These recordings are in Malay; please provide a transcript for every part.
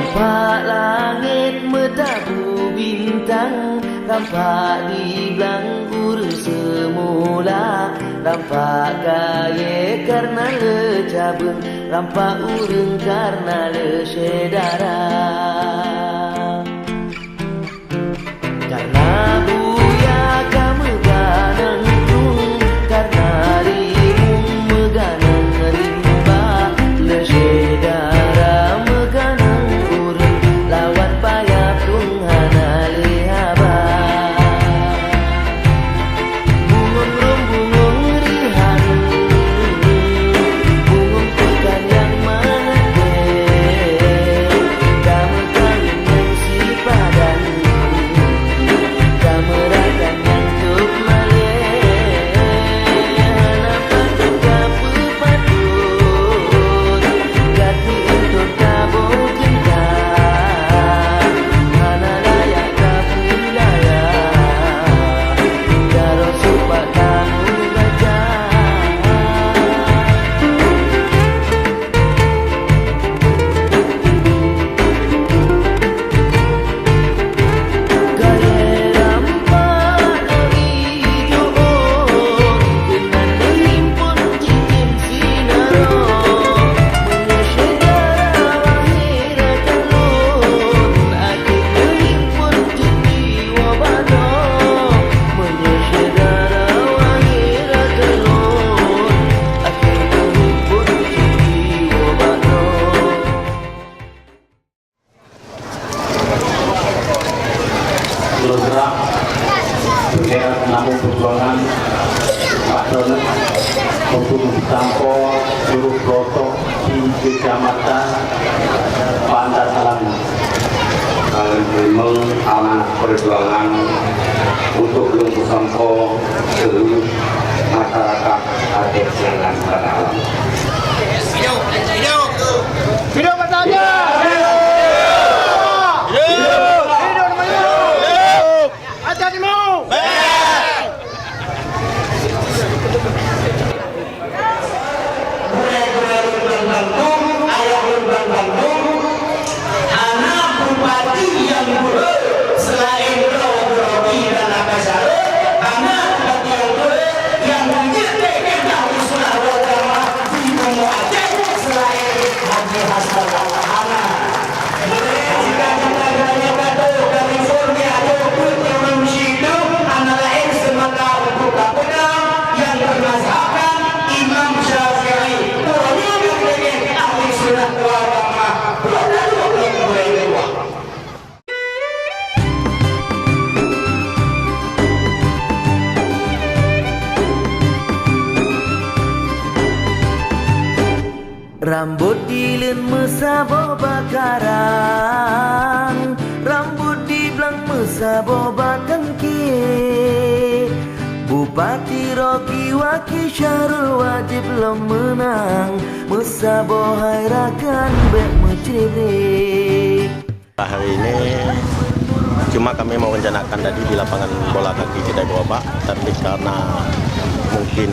Nampak langit metabu bintang, nampak di belanggur semula, nampak kaya karena lecabun, nampak urung karena lesedara. Karena buya kamu ganang tung, karena rimung meganang rimba, lesedara meganang urung, lawan payah tung hana lehaba. Bungung rum bungung rihan, bungung pekan yang mengedek, kamu kawin yang si padan, kamu rakan yang tuk malek, hana patut kapu patut, gati untuk kabung kentar, hana layak kapu layak, kalau sumpah kamu gajah. Gaya rampak hidung, dengan menghimpun cincin sinaro, menyesedara wahira telur, akhir menghimpun cincin wabado, menyesedara wahira telur, akhir menghimpun cincin wabado. Program Bendera Namun Perjuangan Pak Donet untuk Tampo seluruh pelosok di Kecamatan Bandar Salam. Kalian memang amanah perjuangan untuk Lumpuh Sampo seluruh masyarakat Aceh Selatan pada alam. Hidup katanya! Rambut dilen mesabo bakaran, rambut di belang mesabo batengki. Bupati Rocky Waki Syarul wajib belum menang, mesabo hairakan bek meceribrik. Hari ini cuma kami mau rencanakan tadi di lapangan bola kaki Kedai Gerobak, tapi karena mungkin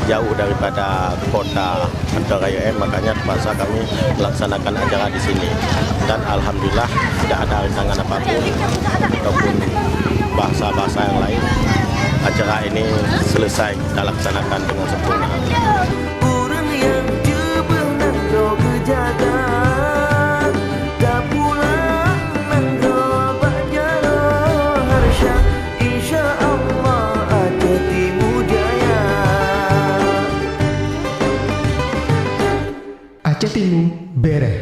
jauh daripada kota Antaraya, makanya terpaksa kami melaksanakan acara di sini. Dan alhamdulillah tidak ada rintangan apapun ataupun bahasa-bahasa yang lain. Acara ini selesai kita laksanakan dengan sempurna. Urang yang jebeh nan kau kejaga, tak pulang nan kau bajara harsha, insya Allah Aceh Timur Jaya. Aceh Timur beres.